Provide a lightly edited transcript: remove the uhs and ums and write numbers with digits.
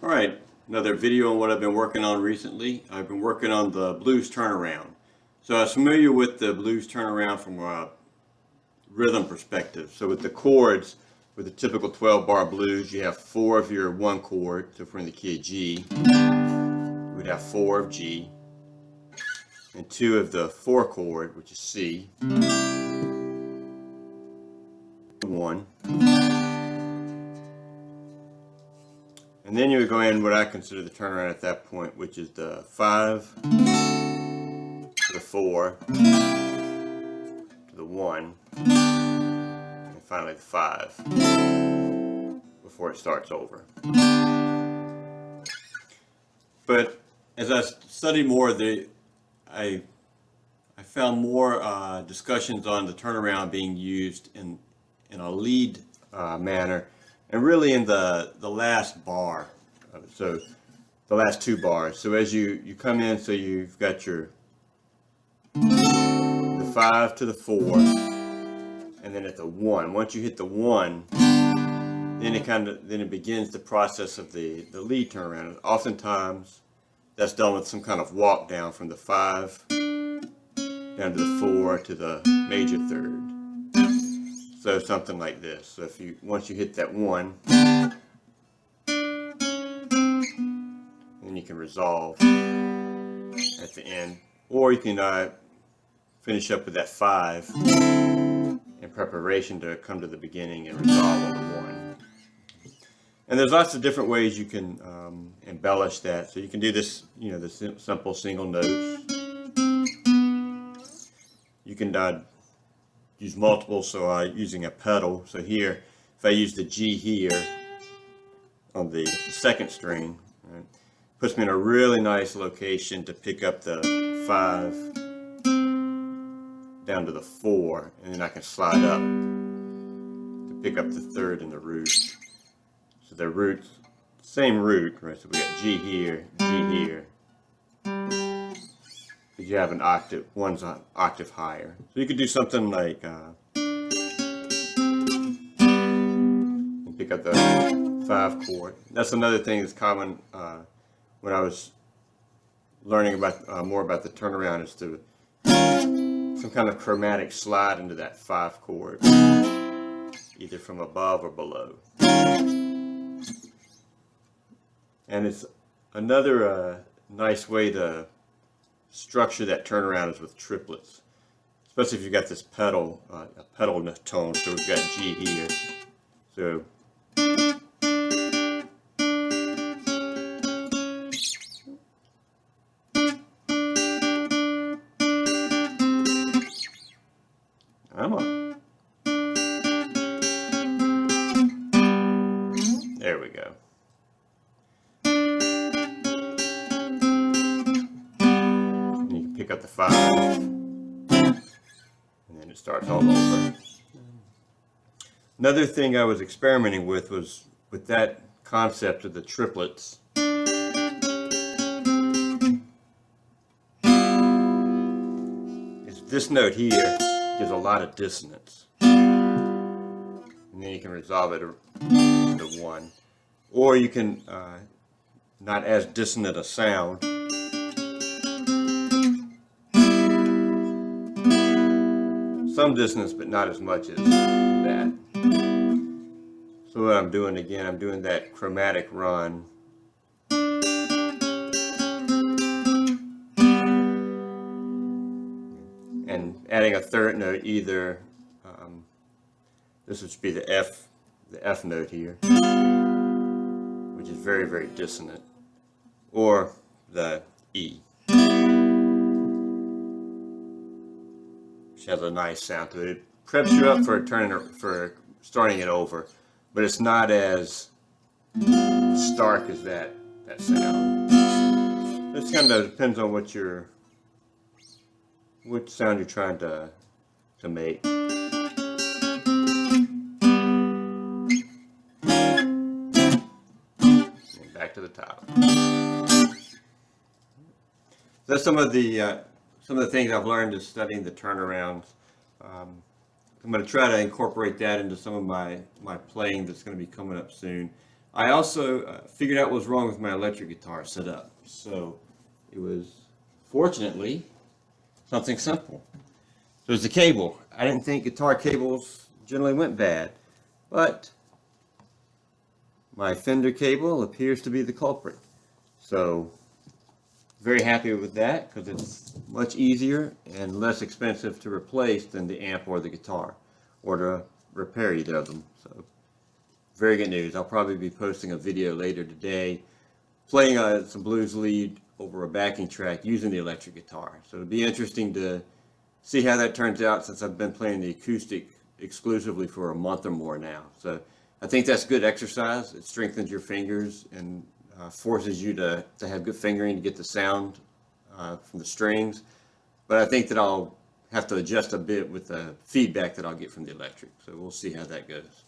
All right, another video on what I've been working on recently. I've been working on the blues turnaround. So I was familiar with the blues turnaround from a rhythm perspective. So with the chords, with the typical 12-bar blues, you have 4 of your 1 chord. So if we're in the key of G, we'd have 4 of G, and 2 of the 4 chord, which is C, 1. And then you would go in what I consider the turnaround at that point, which is the 5 to the 4 to the 1, and finally the 5 before it starts over. But as I studied more, I found more discussions on the turnaround being used in a lead manner, and really in the last bar, so the last 2 bars. So as you come in, so you've got the 5 to the 4, and then at the 1. Once you hit the 1, then it begins the process of the lead turnaround. Oftentimes that's done with some kind of walk down from the 5 down to the 4 to the major third. So something like this. So once you hit that 1, then you can resolve at the end, or you can finish up with that 5 in preparation to come to the beginning and resolve on the 1. And there's lots of different ways you can embellish that. So you can do this, the simple single notes. You can use multiple, so using a pedal. So here, if I use the G here on the 2nd string, right, puts me in a really nice location to pick up the 5 down to the 4, and then I can slide up to pick up the 3rd and the root. So the roots, same root, right? So we got G here, G here. But you have one's an octave higher. So you could do something like and pick up the 5 chord. That's another thing that's common when I was learning about more about the turnaround, is to some kind of chromatic slide into that 5 chord, either from above or below. And it's another nice way to structure that turnaround is with triplets, especially if you've got this pedal, a pedal tone. So we've got G here. So I'm on. There we go. Pick up the 5, and then it starts all over. Another thing I was experimenting with was with that concept of the triplets. Is this note here gives a lot of dissonance, and then you can resolve it to 1, or you can not as dissonant a sound. Some dissonance, but not as much as that. So what I'm doing again, I'm doing that chromatic run. And adding a 3rd note, either, this would be the F note here, which is very, very dissonant, or the E, which has a nice sound to it. It preps you up for starting it over, but it's not as stark as that sound. This kind of depends on what sound you're trying to make. And back to the top. That's some of the things I've learned is studying the turnarounds. I'm going to try to incorporate that into some of my playing that's going to be coming up soon. I also figured out what was wrong with my electric guitar setup. So it was, fortunately, something simple. So it's the cable. I didn't think guitar cables generally went bad, but my Fender cable appears to be the culprit. So very happy with that because it's much easier and less expensive to replace than the amp or the guitar, or to repair either of them. So very good news. I'll probably be posting a video later today playing some blues lead over a backing track using the electric guitar. So it'll be interesting to see how that turns out since I've been playing the acoustic exclusively for a month or more now. So I think that's good exercise. It strengthens your fingers and forces you to have good fingering to get the sound from the strings. But I think that I'll have to adjust a bit with the feedback that I'll get from the electric. So we'll see how that goes.